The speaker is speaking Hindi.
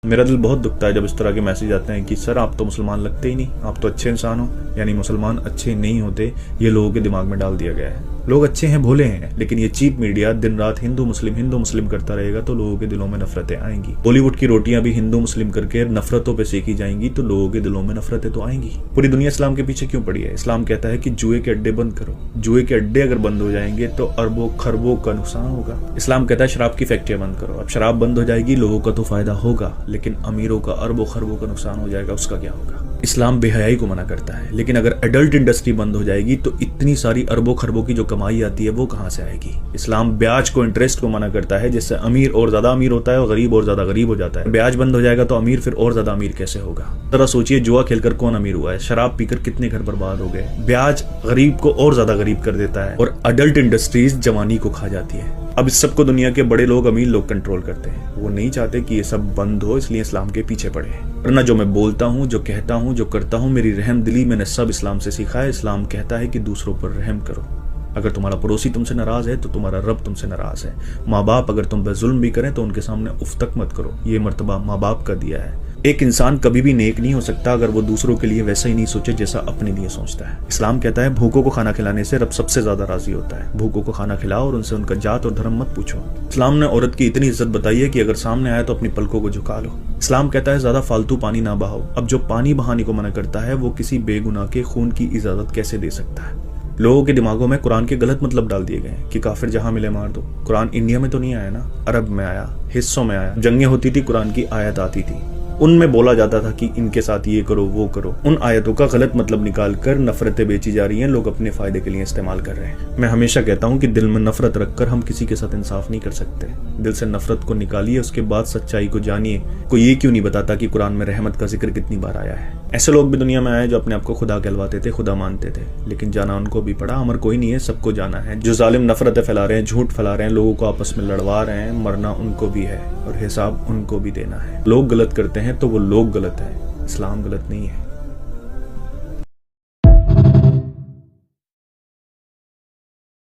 मेरा दिल बहुत दुखता है जब इस तरह के मैसेज आते हैं कि सर आप तो मुसलमान लगते ही नहीं, आप तो अच्छे इंसान हो, यानी मुसलमान अच्छे नहीं होते, ये लोगों के दिमाग में डाल दिया गया है। लोग अच्छे हैं, भोले हैं, लेकिन ये चीप मीडिया दिन रात हिंदू मुस्लिम करता रहेगा तो लोगों के दिलों में नफरतें आएंगी। बॉलीवुड की रोटियां भी हिंदू मुस्लिम करके नफरतों पे सेकी जाएंगी तो लोगों के दिलों में नफरतें तो आएंगी। पूरी दुनिया इस्लाम के पीछे क्यों पड़ी है? इस्लाम कहता है कि जुए के अड्डे बंद करो। जुए के अड्डे अगर बंद हो जाएंगे तो अरबों खरबों का नुकसान होगा। इस्लाम कहता है शराब की फैक्ट्रियां बंद करो। अब शराब बंद हो जाएगी, लोगों का तो फायदा होगा, लेकिन अमीरों का अरबों खरबों का नुकसान हो जाएगा, उसका क्या होगा? इस्लाम बेहयाई को मना करता है, लेकिन अगर एडल्ट इंडस्ट्री बंद हो जाएगी तो इतनी सारी अरबों खरबों की जो कमाई आती है वो कहां से आएगी? इस्लाम ब्याज को, इंटरेस्ट को मना करता है, जिससे अमीर और ज्यादा अमीर होता है और गरीब और ज्यादा गरीब हो जाता है। ब्याज बंद हो जाएगा तो अमीर फिर और ज्यादा अमीर कैसे होगा? जरा सोचिए, जुआ खेलकर कौन अमीर हुआ है? शराब पीकर कितने घर बर्बाद हो गए? ब्याज गरीब को और ज्यादा गरीब कर देता है और अडल्ट इंडस्ट्रीज जवानी को खा जाती है। अब इस सबको दुनिया के बड़े लोग, अमीर लोग कंट्रोल करते हैं। वो नहीं चाहते कि ये सब बंद हो, इसलिए इस्लाम के पीछे पड़े हैं। वरना जो मैं बोलता हूँ, जो कहता हूँ, जो करता हूँ, मेरी रहम दिली मैंने सब इस्लाम से सीखा है। इस्लाम कहता है कि दूसरों पर रहम करो। अगर तुम्हारा पड़ोसी तुमसे नाराज है तो तुम्हारा रब तुमसे नाराज है। माँ बाप अगर तुम पे जुल्म भी करें तो उनके सामने उफ तक मत करो। ये मर्तबा माँ बाप का दिया है। एक इंसान कभी भी नेक नहीं हो सकता अगर वो दूसरों के लिए वैसा ही नहीं सोचे जैसा अपने लिए सोचता है। इस्लाम कहता है भूखों को खाना खिलाने से रब सबसे ज्यादा राजी होता है। भूखों को खाना खिलाओ और उनसे उनका जात और धर्म मत पूछो। इस्लाम ने औरत की इतनी इज्जत बताई है कि अगर सामने आए तो अपनी पलकों को झुका लो। इस्लाम कहता है ज्यादा फालतू पानी ना बहाओ। अब जो पानी बहाने को मना करता है वो किसी बेगुनाह के खून की इजाजत कैसे दे सकता है? लोगों के दिमागों में कुरान के गलत मतलब डाल दिए गए कि काफिर जहां मिले मार दो। कुरान इंडिया में तो नहीं आया ना, अरब में आया, हिस्सों में आया। जंगें होती थी, कुरान की आयत आती थी, उनमें बोला जाता था कि इनके साथ ये करो वो करो। उन आयतों का गलत मतलब निकालकर नफरतें बेची जा रही हैं, लोग अपने फायदे के लिए इस्तेमाल कर रहे हैं। मैं हमेशा कहता हूँ कि दिल में नफरत रखकर हम किसी के साथ इंसाफ नहीं कर सकते। दिल से नफरत को निकालिए, उसके बाद सच्चाई को जानिए। कोई ये क्यों नहीं बताता कि कुरान में रहमत का जिक्र कितनी बार आया है? ऐसे लोग भी दुनिया में आए जो अपने आप को खुदा कहलवाते थे, खुदा मानते थे, लेकिन जाना उनको भी पड़ा। अमर कोई नहीं है, सबको जाना है। जो जालिम नफरतें फैला रहे हैं, झूठ फैला रहे हैं, लोगों को आपस में लड़वा रहे हैं, मरना उनको भी है और हिसाब उनको भी देना है। लोग गलत करते हैं तो वो लोग गलत है, इस्लाम गलत नहीं है।